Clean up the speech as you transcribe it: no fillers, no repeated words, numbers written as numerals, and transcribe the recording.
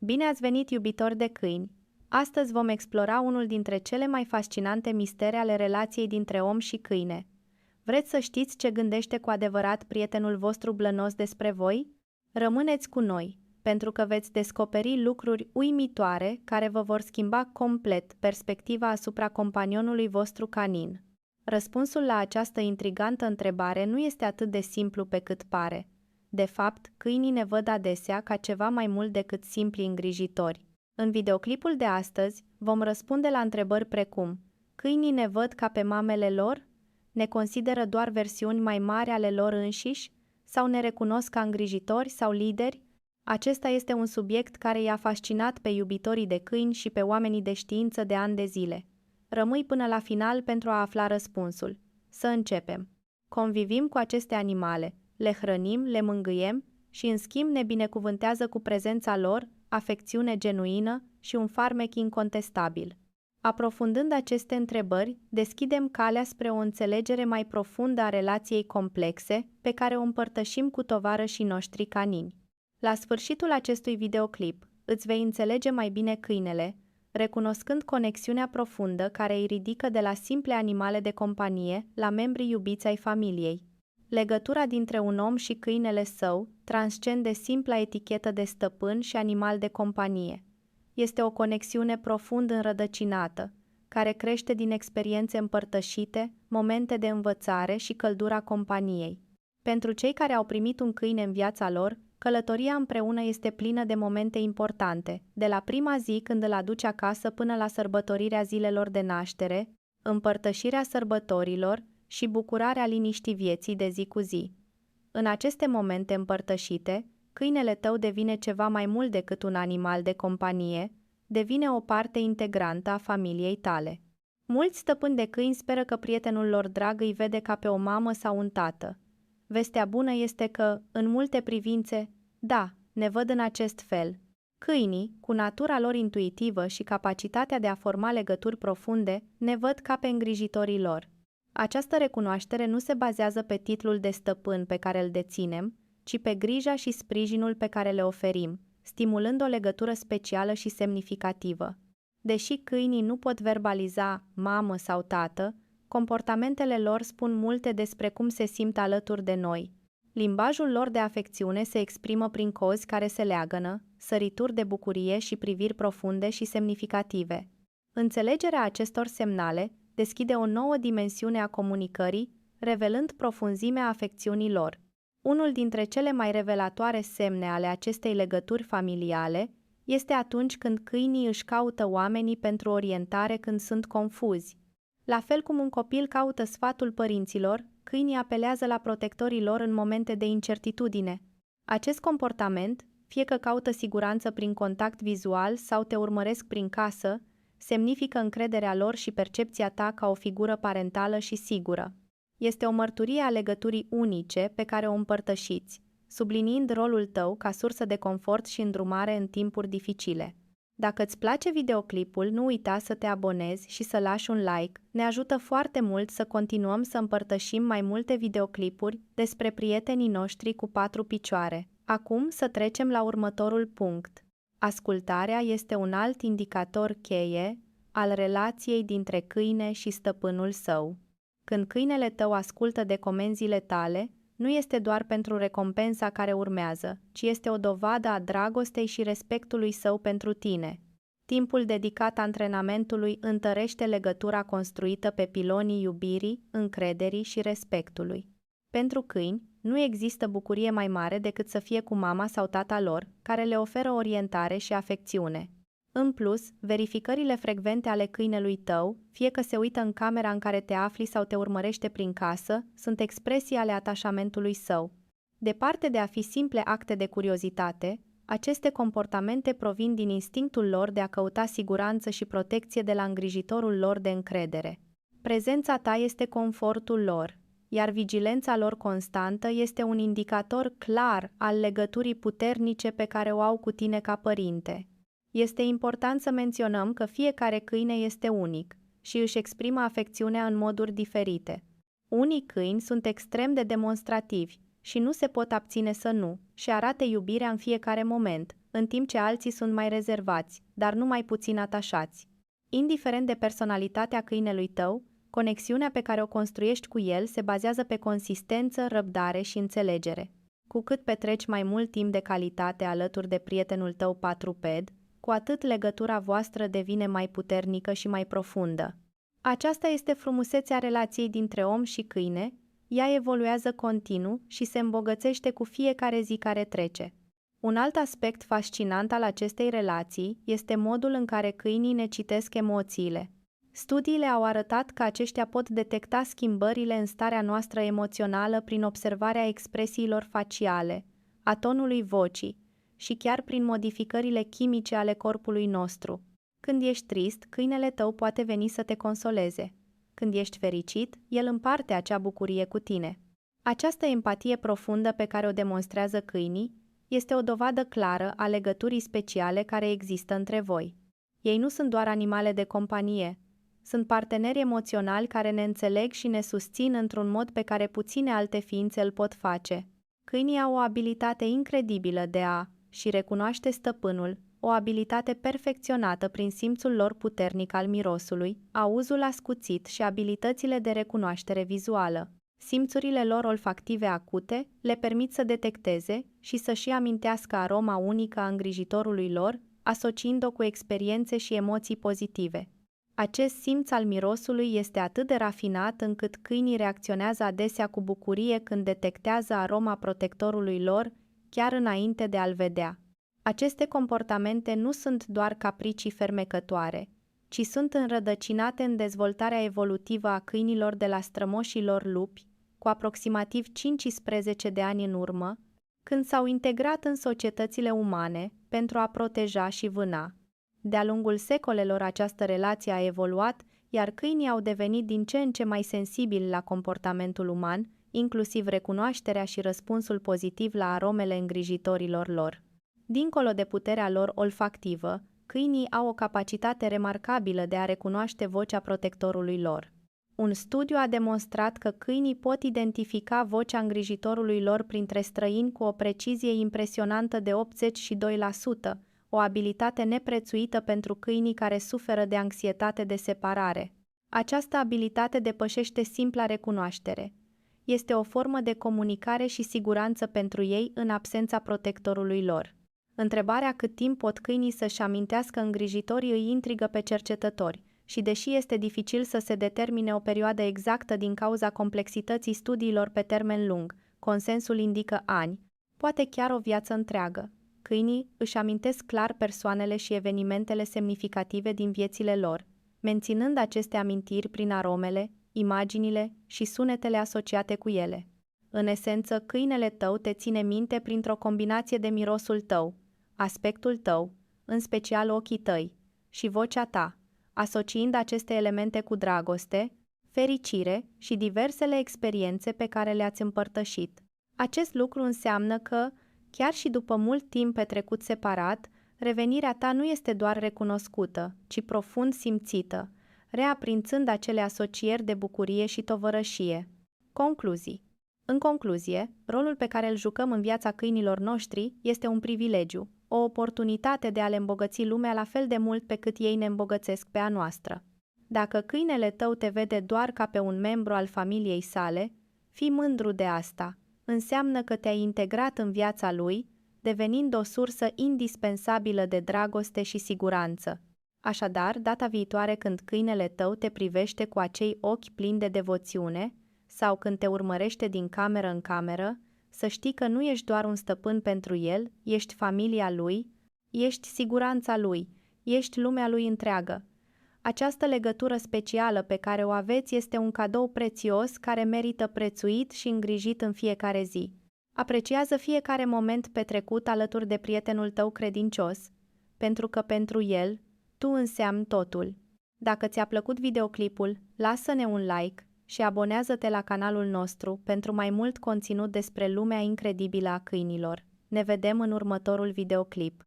Bine ați venit, iubitori de câini! Astăzi vom explora unul dintre cele mai fascinante mistere ale relației dintre om și câine. Vreți să știți ce gândește cu adevărat prietenul vostru blănos despre voi? Rămâneți cu noi, pentru că veți descoperi lucruri uimitoare care vă vor schimba complet perspectiva asupra companionului vostru canin. Răspunsul la această intrigantă întrebare nu este atât de simplu pe cât pare. De fapt, câinii ne văd adesea ca ceva mai mult decât simpli îngrijitori. În videoclipul de astăzi, vom răspunde la întrebări precum: câinii ne văd ca pe mamele lor? Ne consideră doar versiuni mai mari ale lor înșiși? Sau ne recunosc ca îngrijitori sau lideri? Acesta este un subiect care i-a fascinat pe iubitorii de câini și pe oamenii de știință de ani de zile. Rămâi până la final pentru a afla răspunsul. Să începem. Convivim cu aceste animale, le hrănim, le mângâiem și în schimb ne binecuvântează cu prezența lor, afecțiune genuină și un farmec incontestabil. Aprofundând aceste întrebări, deschidem calea spre o înțelegere mai profundă a relației complexe pe care o împărtășim cu tovarășii noștri canini. La sfârșitul acestui videoclip, îți vei înțelege mai bine câinele, recunoscând conexiunea profundă care îi ridică de la simple animale de companie la membrii iubiți ai familiei. Legătura dintre un om și câinele său transcende simpla etichetă de stăpân și animal de companie. Este o conexiune profund înrădăcinată, care crește din experiențe împărtășite, momente de învățare și căldura companiei. Pentru cei care au primit un câine în viața lor, călătoria împreună este plină de momente importante, de la prima zi când îl aduci acasă până la sărbătorirea zilelor de naștere, împărtășirea sărbătorilor și bucurarea liniștii vieții de zi cu zi. În aceste momente împărtășite, câinele tău devine ceva mai mult decât un animal de companie, devine o parte integrantă a familiei tale. Mulți stăpâni de câini speră că prietenul lor drag îi vede ca pe o mamă sau un tată. Vestea bună este că, în multe privințe, da, ne văd în acest fel. Câinii, cu natura lor intuitivă și capacitatea de a forma legături profunde, ne văd ca pe îngrijitorii lor. Această recunoaștere nu se bazează pe titlul de stăpân pe care îl deținem, ci pe grija și sprijinul pe care le oferim, stimulând o legătură specială și semnificativă. Deși câinii nu pot verbaliza mamă sau tată, comportamentele lor spun multe despre cum se simt alături de noi. Limbajul lor de afecțiune se exprimă prin cozi care se leagănă, sărituri de bucurie și priviri profunde și semnificative. Înțelegerea acestor semnale deschide o nouă dimensiune a comunicării, revelând profunzimea afecțiunii lor. Unul dintre cele mai revelatoare semne ale acestei legături familiale este atunci când câinii își caută oamenii pentru orientare când sunt confuzi. La fel cum un copil caută sfatul părinților, câinii apelează la protectorii lor în momente de incertitudine. Acest comportament, fie că caută siguranță prin contact vizual sau te urmăresc prin casă, semnifică încrederea lor și percepția ta ca o figură parentală și sigură. Este o mărturie a legăturii unice pe care o împărtășiți, subliniind rolul tău ca sursă de confort și îndrumare în timpuri dificile. Dacă îți place videoclipul, nu uita să te abonezi și să lași un like, ne ajută foarte mult să continuăm să împărtășim mai multe videoclipuri despre prietenii noștri cu 4 picioare. Acum să trecem la următorul punct. Ascultarea este un alt indicator cheie al relației dintre câine și stăpânul său. Când câinele tău ascultă de comenzile tale, nu este doar pentru recompensa care urmează, ci este o dovadă a dragostei și respectului său pentru tine. Timpul dedicat antrenamentului întărește legătura construită pe pilonii iubirii, încrederii și respectului. Pentru câini, nu există bucurie mai mare decât să fie cu mama sau tata lor, care le oferă orientare și afecțiune. În plus, verificările frecvente ale câinelui tău, fie că se uită în camera în care te afli sau te urmărește prin casă, sunt expresii ale atașamentului său. Departe de a fi simple acte de curiozitate, aceste comportamente provin din instinctul lor de a căuta siguranță și protecție de la îngrijitorul lor de încredere. Prezența ta este confortul lor, iar vigilența lor constantă este un indicator clar al legăturii puternice pe care o au cu tine ca părinte. Este important să menționăm că fiecare câine este unic și își exprimă afecțiunea în moduri diferite. Unii câini sunt extrem de demonstrativi și nu se pot abține să nu și arate iubirea în fiecare moment, în timp ce alții sunt mai rezervați, dar nu mai puțin atașați. Indiferent de personalitatea câinelui tău, conexiunea pe care o construiești cu el se bazează pe consistență, răbdare și înțelegere. Cu cât petreci mai mult timp de calitate alături de prietenul tău patruped, cu atât legătura voastră devine mai puternică și mai profundă. Aceasta este frumusețea relației dintre om și câine, ea evoluează continuu și se îmbogățește cu fiecare zi care trece. Un alt aspect fascinant al acestei relații este modul în care câinii ne citesc emoțiile. Studiile au arătat că aceștia pot detecta schimbările în starea noastră emoțională prin observarea expresiilor faciale, a tonului vocii și chiar prin modificările chimice ale corpului nostru. Când ești trist, câinele tău poate veni să te consoleze. Când ești fericit, el împarte acea bucurie cu tine. Această empatie profundă pe care o demonstrează câinii este o dovadă clară a legăturii speciale care există între voi. Ei nu sunt doar animale de companie, sunt parteneri emoționali care ne înțeleg și ne susțin într-un mod pe care puține alte ființe îl pot face. Câinii au o abilitate incredibilă de a și recunoaște stăpânul, o abilitate perfecționată prin simțul lor puternic al mirosului, auzul ascuțit și abilitățile de recunoaștere vizuală. Simțurile lor olfactive acute le permit să detecteze și să-și amintească aroma unică a îngrijitorului lor, asociind-o cu experiențe și emoții pozitive. Acest simț al mirosului este atât de rafinat încât câinii reacționează adesea cu bucurie când detectează aroma protectorului lor, chiar înainte de a-l vedea. Aceste comportamente nu sunt doar capricii fermecătoare, ci sunt înrădăcinate în dezvoltarea evolutivă a câinilor de la strămoșii lor lupi, cu aproximativ 15 de ani în urmă, când s-au integrat în societățile umane pentru a proteja și vâna. De-a lungul secolelor această relație a evoluat, iar câinii au devenit din ce în ce mai sensibili la comportamentul uman, inclusiv recunoașterea și răspunsul pozitiv la aromele îngrijitorilor lor. Dincolo de puterea lor olfactivă, câinii au o capacitate remarcabilă de a recunoaște vocea protectorului lor. Un studiu a demonstrat că câinii pot identifica vocea îngrijitorului lor printre străini cu o precizie impresionantă de 82%, o abilitate neprețuită pentru câinii care suferă de anxietate de separare. Această abilitate depășește simpla recunoaștere. Este o formă de comunicare și siguranță pentru ei în absența protectorului lor. Întrebarea cât timp pot câinii să-și amintească îngrijitorii îi intrigă pe cercetători și deși este dificil să se determine o perioadă exactă din cauza complexității studiilor pe termen lung, consensul indică ani, poate chiar o viață întreagă. Câinii își amintesc clar persoanele și evenimentele semnificative din viețile lor, menținând aceste amintiri prin aromele, imaginile și sunetele asociate cu ele. În esență, câinele tău te ține minte printr-o combinație de mirosul tău, aspectul tău, în special ochii tăi, și vocea ta, asociind aceste elemente cu dragoste, fericire și diversele experiențe pe care le-ați împărtășit. Acest lucru înseamnă că, chiar și după mult timp petrecut separat, revenirea ta nu este doar recunoscută, ci profund simțită, reaprințând acele asocieri de bucurie și tovărășie. Concluzii. În concluzie, rolul pe care îl jucăm în viața câinilor noștri este un privilegiu, o oportunitate de a le îmbogăți lumea la fel de mult pe cât ei ne îmbogățesc pe a noastră. Dacă câinele tău te vede doar ca pe un membru al familiei sale, fii mândru de asta. Înseamnă că te-ai integrat în viața lui, devenind o sursă indispensabilă de dragoste și siguranță. Așadar, data viitoare când câinele tău te privește cu acei ochi plini de devoțiune, sau când te urmărește din cameră în cameră, să știi că nu ești doar un stăpân pentru el, ești familia lui, ești siguranța lui, ești lumea lui întreagă. Această legătură specială pe care o aveți este un cadou prețios care merită prețuit și îngrijit în fiecare zi. Apreciază fiecare moment petrecut alături de prietenul tău credincios, pentru că pentru el, tu înseamnă totul. Dacă ți-a plăcut videoclipul, lasă-ne un like și abonează-te la canalul nostru pentru mai mult conținut despre lumea incredibilă a câinilor. Ne vedem în următorul videoclip.